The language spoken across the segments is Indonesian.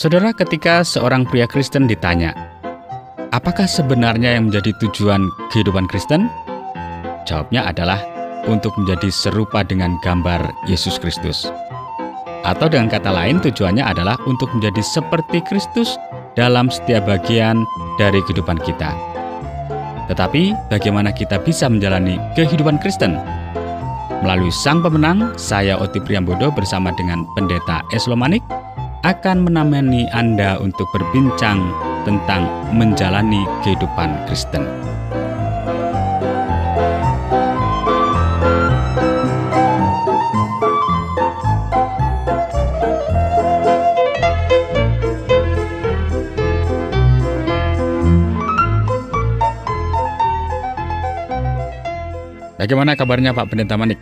Saudara, ketika seorang pria Kristen ditanya, apakah sebenarnya yang menjadi tujuan kehidupan Kristen? Jawabnya adalah untuk menjadi serupa dengan gambar Yesus Kristus. Atau dengan kata lain, tujuannya adalah untuk menjadi seperti Kristus dalam setiap bagian dari kehidupan kita. Tetapi, bagaimana kita bisa menjalani kehidupan Kristen? Melalui Sang Pemenang, saya Oti Priambodo bersama dengan Pendeta Eslomanik akan menemani Anda untuk berbincang tentang menjalani kehidupan Kristen. Bagaimana kabarnya Pak Pendeta Manik?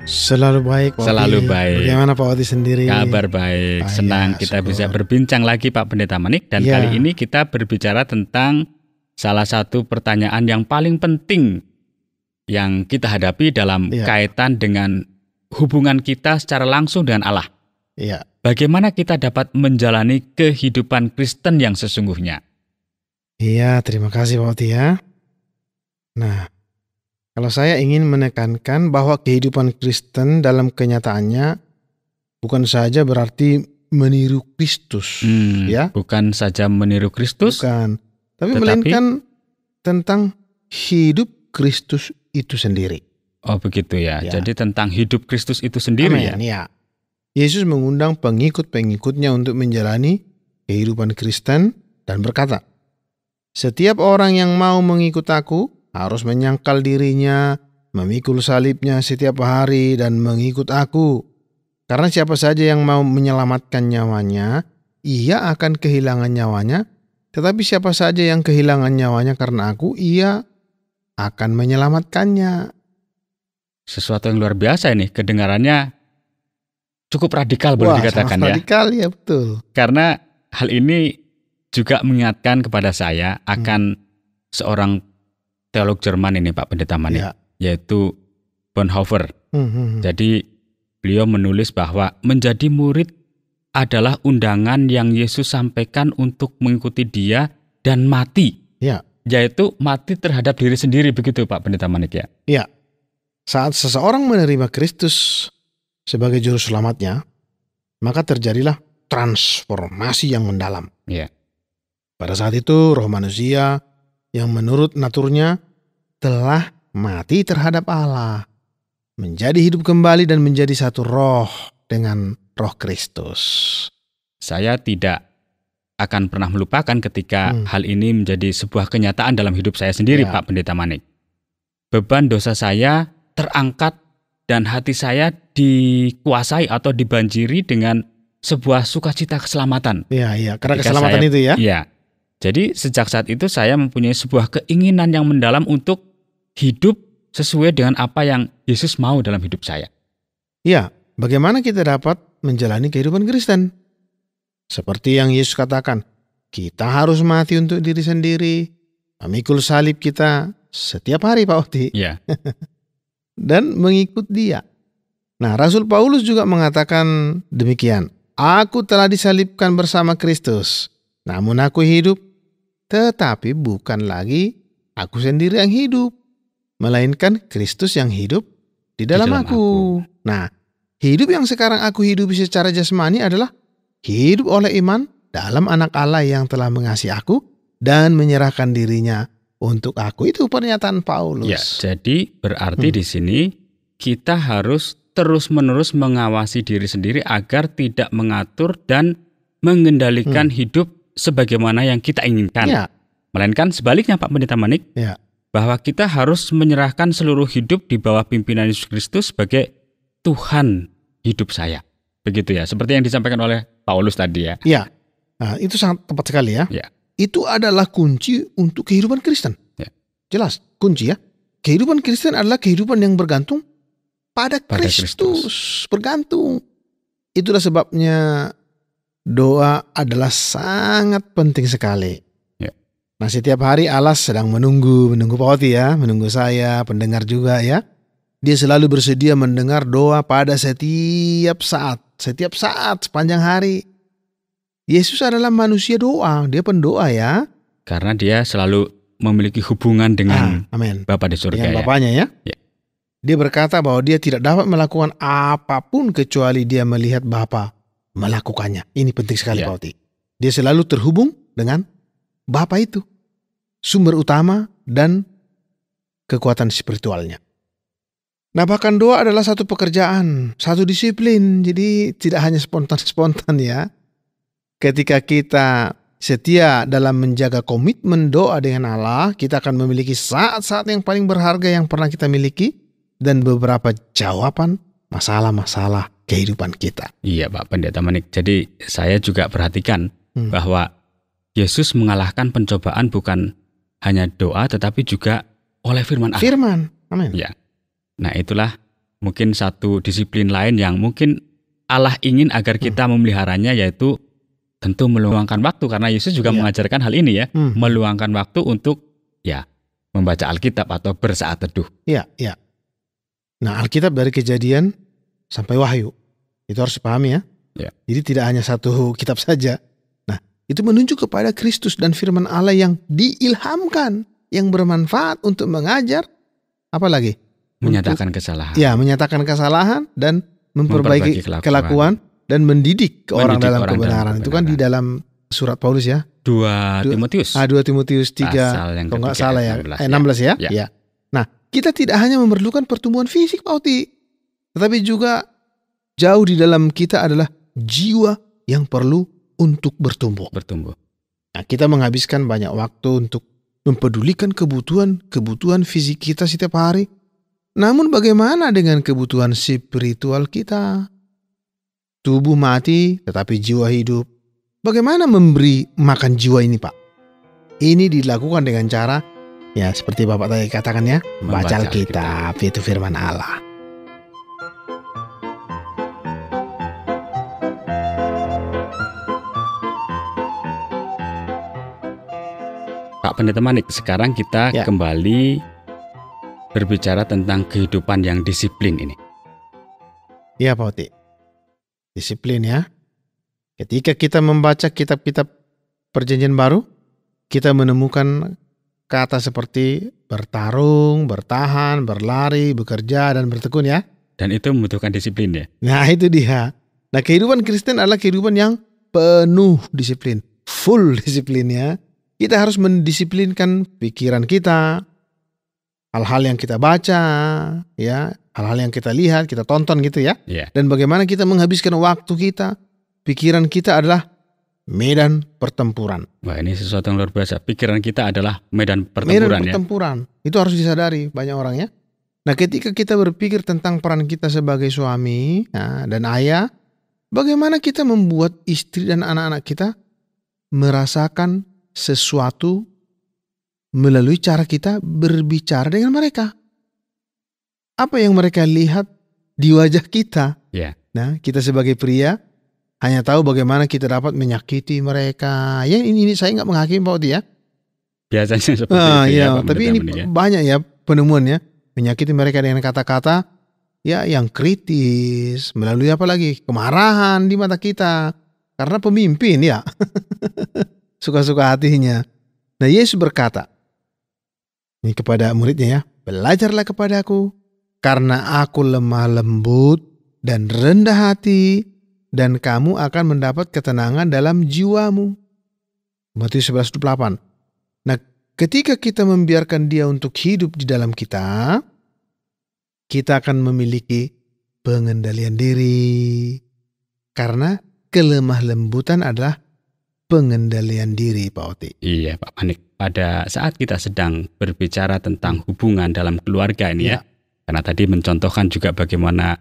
Selalu baik, Pak Selalu Oti. baik. Bagaimana Pak Oti sendiri? Kabar baik. Senang kita syukur. bisa berbincang lagi Pak Pendeta Manik. Dan kali ini kita berbicara tentang salah satu pertanyaan yang paling penting yang kita hadapi dalam kaitan dengan hubungan kita secara langsung dengan Allah. Bagaimana kita dapat menjalani kehidupan Kristen yang sesungguhnya? Iya, terima kasih Pak Oti ya. Nah, kalau saya ingin menekankan bahwa kehidupan Kristen dalam kenyataannya bukan saja berarti meniru Kristus, ya. Bukan saja meniru Kristus, bukan. Tapi melainkan tentang hidup Kristus itu sendiri. Oh begitu ya. Jadi tentang hidup Kristus itu sendiri. Amen, ya. Yesus mengundang pengikut-pengikutnya untuk menjalani kehidupan Kristen dan berkata, "Setiap orang yang mau mengikut aku harus menyangkal dirinya, memikul salibnya setiap hari dan mengikut aku. Karena siapa saja yang mau menyelamatkan nyawanya, ia akan kehilangan nyawanya. Tetapi siapa saja yang kehilangan nyawanya karena aku, ia akan menyelamatkannya." Sesuatu yang luar biasa ini, kedengarannya cukup radikal boleh dikatakan ya. Radikal ya, betul. Karena hal ini juga mengingatkan kepada saya akan seorang teolog Jerman ini Pak Pendeta Manik, yaitu Bonhoeffer. Jadi beliau menulis bahwa menjadi murid adalah undangan yang Yesus sampaikan untuk mengikuti Dia dan mati. Yaitu mati terhadap diri sendiri, begitu Pak Pendeta Manik ya? Iya. Saat seseorang menerima Kristus sebagai juru selamatnya, maka terjadilah transformasi yang mendalam. Pada saat itu roh manusia yang menurut naturnya telah mati terhadap Allah, menjadi hidup kembali dan menjadi satu roh dengan roh Kristus. Saya tidak akan pernah melupakan ketika hal ini menjadi sebuah kenyataan dalam hidup saya sendiri Pak Pendeta Manik. Beban dosa saya terangkat dan hati saya dikuasai atau dibanjiri dengan sebuah sukacita keselamatan. Iya, karena keselamatan itu ya. Iya. Jadi sejak saat itu saya mempunyai sebuah keinginan yang mendalam untuk hidup sesuai dengan apa yang Yesus mau dalam hidup saya. Iya, bagaimana kita dapat menjalani kehidupan Kristen? Seperti yang Yesus katakan, kita harus mati untuk diri sendiri, memikul salib kita setiap hari Pak Oti. Iya. Dan mengikut Dia. Nah, Rasul Paulus juga mengatakan demikian. Aku telah disalibkan bersama Kristus, namun aku hidup, tetapi bukan lagi aku sendiri yang hidup, melainkan Kristus yang hidup di dalam aku. Nah, hidup yang sekarang aku hidupi secara jasmani adalah hidup oleh iman dalam anak Allah yang telah mengasihi aku dan menyerahkan dirinya untuk aku. Itu pernyataan Paulus. Ya, jadi berarti di sini kita harus terus-menerus mengawasi diri sendiri agar tidak mengatur dan mengendalikan hidup sebagaimana yang kita inginkan. Melainkan sebaliknya Pak Pendeta Manik, bahwa kita harus menyerahkan seluruh hidup di bawah pimpinan Yesus Kristus sebagai Tuhan hidup saya. Begitu ya, seperti yang disampaikan oleh Paulus tadi ya. Iya, nah, itu sangat tepat sekali ya. Itu adalah kunci untuk kehidupan Kristen. Jelas, kunci ya. Kehidupan Kristen adalah kehidupan yang bergantung pada Kristus. Bergantung. Itulah sebabnya doa adalah sangat penting sekali. Nah, setiap hari Allah sedang menunggu Pak Oti ya, menunggu saya, pendengar juga ya. Dia selalu bersedia mendengar doa pada setiap saat sepanjang hari. Yesus adalah manusia doa, dia pendoa ya. Karena dia selalu memiliki hubungan dengan Amin. Bapa di surga Dengan ya. Bapaknya ya. Ya. Dia berkata bahwa dia tidak dapat melakukan apapun kecuali dia melihat Bapa melakukannya. Ini penting sekali Ya. Pak Oti. Dia selalu terhubung dengan Bapa itu. Sumber utama dan kekuatan spiritualnya. Nah, bahkan doa adalah satu pekerjaan, satu disiplin. Jadi tidak hanya spontan-spontan ya. Ketika kita setia dalam menjaga komitmen doa dengan Allah, kita akan memiliki saat-saat yang paling berharga yang pernah kita miliki dan beberapa jawaban masalah-masalah kehidupan kita. Iya Pak Pendeta Manik. Jadi saya juga perhatikan bahwa Yesus mengalahkan pencobaan bukan hanya doa tetapi juga oleh firman Allah. Firman, amin. Ya. Nah itulah mungkin satu disiplin lain yang mungkin Allah ingin agar kita memeliharanya, yaitu tentu meluangkan waktu, karena Yesus juga mengajarkan hal ini ya, meluangkan waktu untuk ya membaca Alkitab atau bersaat teduh. Iya, iya. Nah, Alkitab dari Kejadian sampai Wahyu. Itu harus dipahami ya. Ya. Jadi tidak hanya satu kitab saja. Nah, itu menunjuk kepada Kristus dan firman Allah yang diilhamkan, yang bermanfaat untuk mengajar, apa lagi? Menyatakan kesalahan. Ya, menyatakan kesalahan dan memperbaiki kelakuan dan mendidik orang dalam kebenaran. Itu kan di dalam surat Paulus ya. 2 Timotius. 2 Timotius 3, kalau nggak salah ya. 16 ya. Ya. Nah, kita tidak hanya memerlukan pertumbuhan fisik, Pak Oti, tetapi juga jauh di dalam kita adalah jiwa yang perlu untuk bertumbuh. Nah, kita menghabiskan banyak waktu untuk mempedulikan kebutuhan fisik kita setiap hari. Namun bagaimana dengan kebutuhan spiritual kita? Tubuh mati tetapi jiwa hidup. Bagaimana memberi makan jiwa ini, Pak? Ini dilakukan dengan cara ya seperti Bapak tadi katakan ya, baca Alkitab, yaitu firman Allah. Pak Pendeta Manik, sekarang kita kembali berbicara tentang kehidupan yang disiplin ini. Iya Pak Oti. Disiplin ya. Ketika kita membaca kitab-kitab Perjanjian Baru, kita menemukan kata seperti bertarung, bertahan, berlari, bekerja, dan bertekun ya. Dan itu membutuhkan disiplin ya. Nah itu dia. Nah kehidupan Kristen adalah kehidupan yang penuh disiplin. Full disiplin ya. Kita harus mendisiplinkan pikiran kita, hal-hal yang kita baca, ya, hal-hal yang kita lihat, kita tonton gitu ya. Dan bagaimana kita menghabiskan waktu kita, pikiran kita adalah medan pertempuran. Wah, ini sesuatu yang luar biasa. Pikiran kita adalah medan pertempuran. Medan pertempuran. Itu harus disadari banyak orang ya. Nah, ketika kita berpikir tentang peran kita sebagai suami dan ayah, bagaimana kita membuat istri dan anak-anak kita merasakan sesuatu melalui cara kita berbicara dengan mereka. Apa yang mereka lihat di wajah kita? Nah, kita sebagai pria hanya tahu bagaimana kita dapat menyakiti mereka. Ya, ini saya nggak menghakimi Pak Oti ya. Biasanya seperti itu ya. Tapi ini banyak ya penemuannya, menyakiti mereka dengan kata-kata ya yang kritis, melalui apa lagi? Kemarahan di mata kita. Karena pemimpin ya. Suka-suka hatinya. Nah, Yesus berkata ini kepada muridnya ya, belajarlah kepadaku karena aku lemah lembut dan rendah hati, dan kamu akan mendapat ketenangan dalam jiwamu. Matius 11:28. Nah, ketika kita membiarkan dia untuk hidup di dalam kita akan memiliki pengendalian diri. Karena kelemah lembutan adalah pengendalian diri, Pak Oti. Iya, Pak Manik. Pada saat kita sedang berbicara tentang hubungan dalam keluarga ini ya. Karena tadi mencontohkan juga bagaimana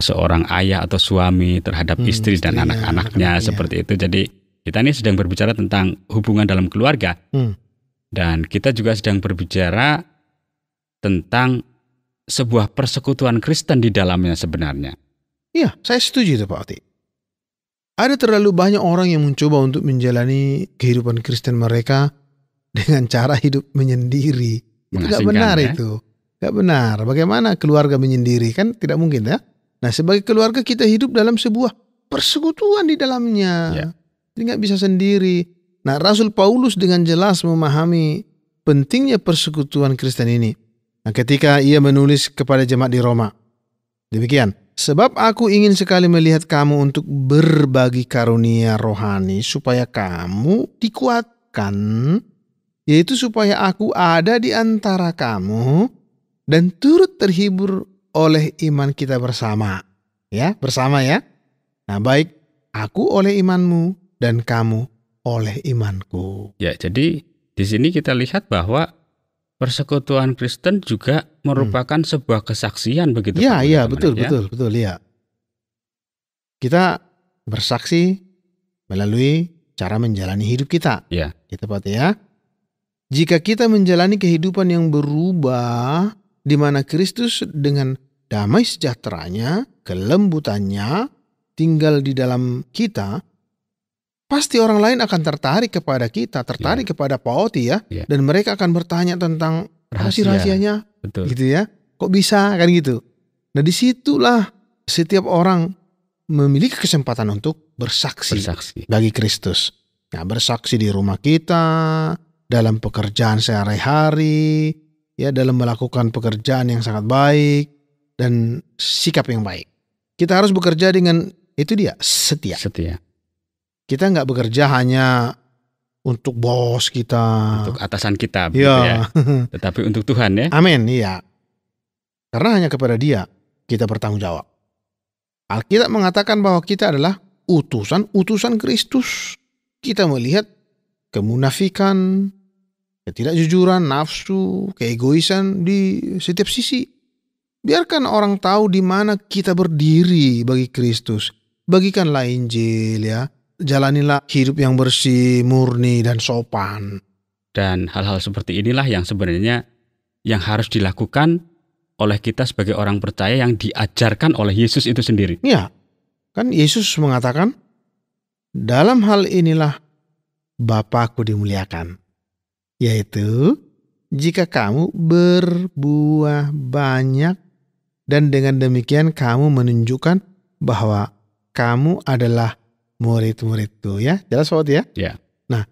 seorang ayah atau suami terhadap istri dan anak-anaknya seperti itu. Jadi kita ini sedang berbicara tentang hubungan dalam keluarga. Dan kita juga sedang berbicara tentang sebuah persekutuan Kristen di dalamnya sebenarnya. Iya, saya setuju itu Pak Oti. Ada terlalu banyak orang yang mencoba untuk menjalani kehidupan Kristen mereka dengan cara hidup menyendiri. Itu gak benar ya? Itu. Gak benar. Bagaimana keluarga menyendiri? Kan tidak mungkin ya. Nah, sebagai keluarga kita hidup dalam sebuah persekutuan di dalamnya. Jadi nggak bisa sendiri. Nah, Rasul Paulus dengan jelas memahami pentingnya persekutuan Kristen ini. Nah, ketika ia menulis kepada jemaat di Roma, demikian, sebab aku ingin sekali melihat kamu untuk berbagi karunia rohani supaya kamu dikuatkan, yaitu supaya aku ada di antara kamu dan turut terhibur oleh iman kita bersama. Ya, bersama ya. Nah, baik aku oleh imanmu dan kamu oleh imanku. Ya, jadi di sini kita lihat bahwa persekutuan Kristen juga merupakan sebuah kesaksian begitu Ya, Pak ya, Pendeta Manik, betul ya. Kita bersaksi melalui cara menjalani hidup kita. Ya. Gitu Pak ya. Jika kita menjalani kehidupan yang berubah, di mana Kristus dengan damai sejahteranya, kelembutannya tinggal di dalam kita, pasti orang lain akan tertarik kepada kita, tertarik kepada Paoti ya. Dan mereka akan bertanya tentang rahasianya. Betul. Gitu ya. Kok bisa kan gitu. Nah, disitulah setiap orang memiliki kesempatan untuk bersaksi. Bagi Kristus. Nah, bersaksi di rumah kita, dalam pekerjaan sehari-hari, ya, dalam melakukan pekerjaan yang sangat baik dan sikap yang baik. Kita harus bekerja dengan itu dia, setia. Kita nggak bekerja hanya untuk bos kita, untuk atasan kita, ya. Tetapi untuk Tuhan ya. Amin, iya. Karena hanya kepada Dia kita bertanggung jawab. Alkitab mengatakan bahwa kita adalah utusan Kristus. Kita melihat kemunafikan, ketidakjujuran, nafsu, keegoisan di setiap sisi. Biarkan orang tahu di mana kita berdiri bagi Kristus. Bagikanlah Injil ya. Jalanilah hidup yang bersih, murni, dan sopan. Dan hal-hal seperti inilah yang sebenarnya yang harus dilakukan oleh kita sebagai orang percaya yang diajarkan oleh Yesus itu sendiri. Ya, kan Yesus mengatakan, dalam hal inilah Bapa-Ku dimuliakan. Yaitu, jika kamu berbuah banyak dan dengan demikian kamu menunjukkan bahwa kamu adalah murid-muridku ya. Jelas Pak ya? Ya. Nah,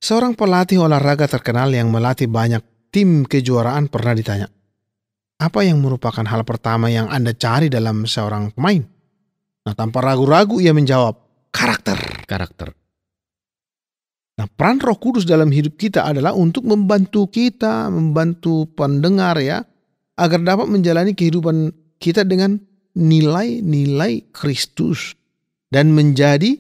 seorang pelatih olahraga terkenal yang melatih banyak tim kejuaraan pernah ditanya, apa yang merupakan hal pertama yang Anda cari dalam seorang pemain? Nah, tanpa ragu-ragu ia menjawab, karakter. Nah, peran Roh Kudus dalam hidup kita adalah untuk membantu kita, membantu pendengar ya, agar dapat menjalani kehidupan kita dengan nilai-nilai Kristus dan menjadi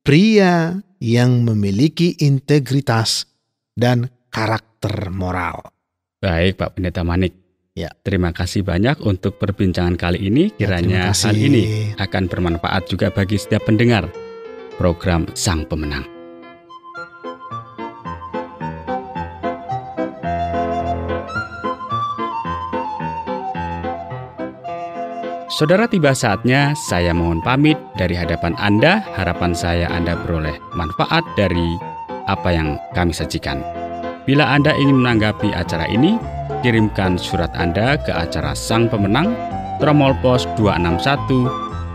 pria yang memiliki integritas dan karakter moral. Baik Pak Pendeta Manik. Ya. Terima kasih banyak untuk perbincangan kali ini. Kiranya hal ini akan bermanfaat juga bagi setiap pendengar program Sang Pemenang. Saudara, tiba saatnya saya mohon pamit dari hadapan Anda. Harapan saya Anda beroleh manfaat dari apa yang kami sajikan. Bila Anda ingin menanggapi acara ini, kirimkan surat Anda ke acara Sang Pemenang, Tromol Pos 261,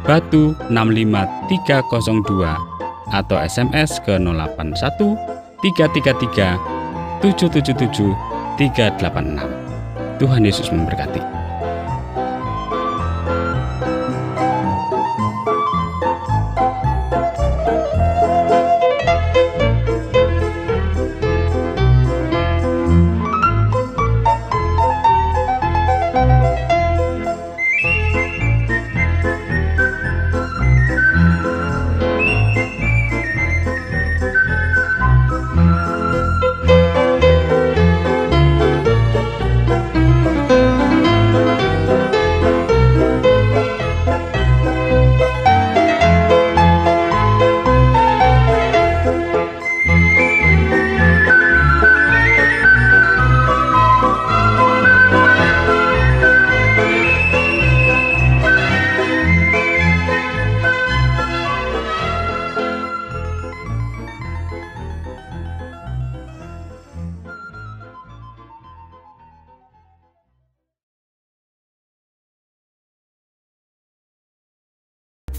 Batu 65302, atau SMS ke 081 333 777 386. Tuhan Yesus memberkati.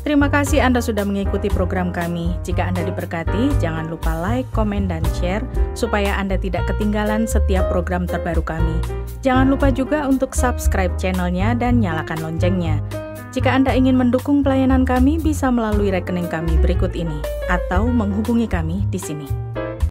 Terima kasih Anda sudah mengikuti program kami. Jika Anda diberkati, jangan lupa like, komen, dan share supaya Anda tidak ketinggalan setiap program terbaru kami. Jangan lupa juga untuk subscribe channelnya dan nyalakan loncengnya. Jika Anda ingin mendukung pelayanan kami, bisa melalui rekening kami berikut ini atau menghubungi kami di sini.